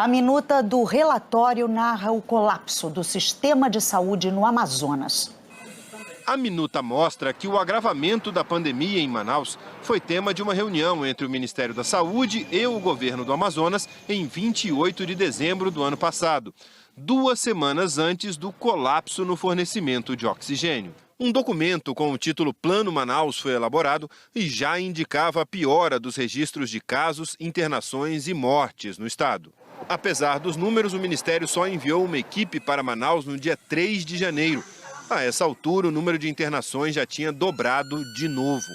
A minuta do relatório narra o colapso do sistema de saúde no Amazonas. A minuta mostra que o agravamento da pandemia em Manaus foi tema de uma reunião entre o Ministério da Saúde e o governo do Amazonas em 28 de dezembro do ano passado, 2 semanas antes do colapso no fornecimento de oxigênio. Um documento com o título Plano Manaus foi elaborado e já indicava a piora dos registros de casos, internações e mortes no estado. Apesar dos números, o Ministério só enviou uma equipe para Manaus no dia 3 de janeiro. A essa altura, o número de internações já tinha dobrado de novo.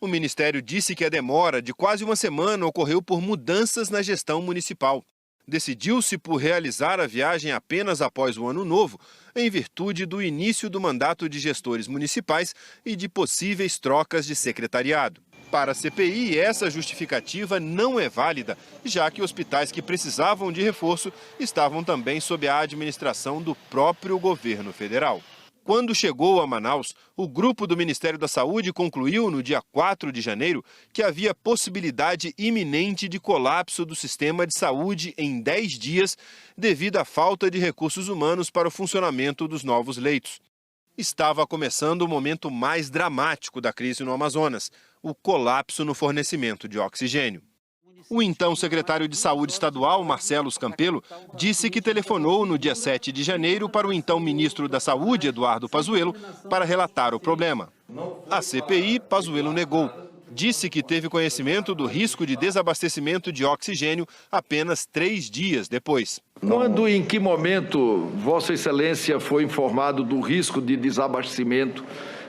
O Ministério disse que a demora de quase uma semana ocorreu por mudanças na gestão municipal. Decidiu-se por realizar a viagem apenas após o Ano Novo, em virtude do início do mandato de gestores municipais e de possíveis trocas de secretariado. Para a CPI, essa justificativa não é válida, já que hospitais que precisavam de reforço estavam também sob a administração do próprio governo federal. Quando chegou a Manaus, o grupo do Ministério da Saúde concluiu no dia 4 de janeiro que havia possibilidade iminente de colapso do sistema de saúde em 10 dias devido à falta de recursos humanos para o funcionamento dos novos leitos. Estava começando o momento mais dramático da crise no Amazonas, o colapso no fornecimento de oxigênio. O então secretário de Saúde estadual, Marcelo Campelo, disse que telefonou no dia 7 de janeiro para o então ministro da Saúde, Eduardo Pazuello, para relatar o problema. A CPI, Pazuello negou. Disse que teve conhecimento do risco de desabastecimento de oxigênio apenas 3 dias depois. Quando e em que momento Vossa Excelência foi informado do risco de desabastecimento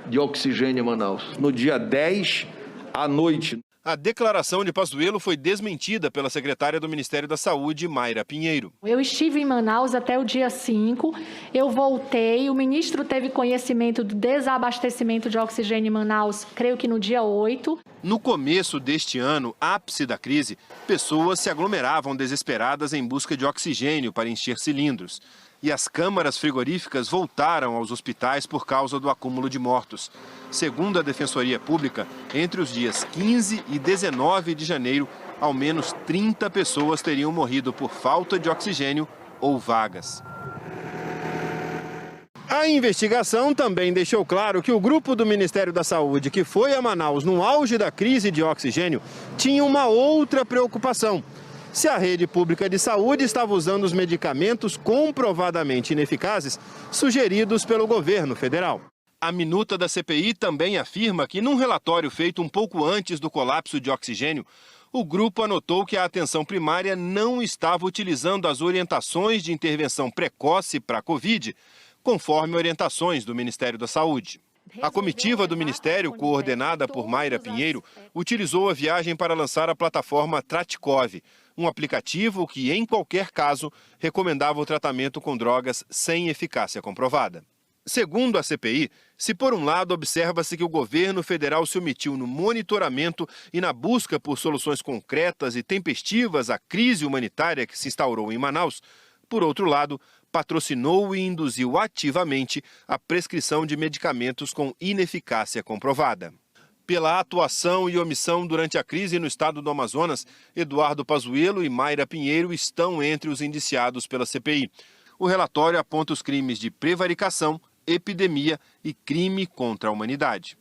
de oxigênio em Manaus? No dia 10 à noite. A declaração de Pazuello foi desmentida pela secretária do Ministério da Saúde, Mayra Pinheiro. Eu estive em Manaus até o dia 5, eu voltei, o ministro teve conhecimento do desabastecimento de oxigênio em Manaus, creio que no dia 8. No começo deste ano, ápice da crise, pessoas se aglomeravam desesperadas em busca de oxigênio para encher cilindros. E as câmaras frigoríficas voltaram aos hospitais por causa do acúmulo de mortos. Segundo a Defensoria Pública, entre os dias 15 e 19 de janeiro, ao menos 30 pessoas teriam morrido por falta de oxigênio ou vagas. A investigação também deixou claro que o grupo do Ministério da Saúde, que foi a Manaus no auge da crise de oxigênio, tinha uma outra preocupação: se a rede pública de saúde estava usando os medicamentos comprovadamente ineficazes sugeridos pelo governo federal. A minuta da CPI também afirma que, num relatório feito um pouco antes do colapso de oxigênio, o grupo anotou que a atenção primária não estava utilizando as orientações de intervenção precoce para a Covid, conforme orientações do Ministério da Saúde. A comitiva do Ministério, coordenada por Mayra Pinheiro, utilizou a viagem para lançar a plataforma Tratikov, um aplicativo que, em qualquer caso, recomendava o tratamento com drogas sem eficácia comprovada. Segundo a CPI, se por um lado observa-se que o governo federal se omitiu no monitoramento e na busca por soluções concretas e tempestivas à crise humanitária que se instaurou em Manaus, por outro lado, patrocinou e induziu ativamente a prescrição de medicamentos com ineficácia comprovada. Pela atuação e omissão durante a crise no estado do Amazonas, Eduardo Pazuello e Mayra Pinheiro estão entre os indiciados pela CPI. O relatório aponta os crimes de prevaricação, epidemia e crime contra a humanidade.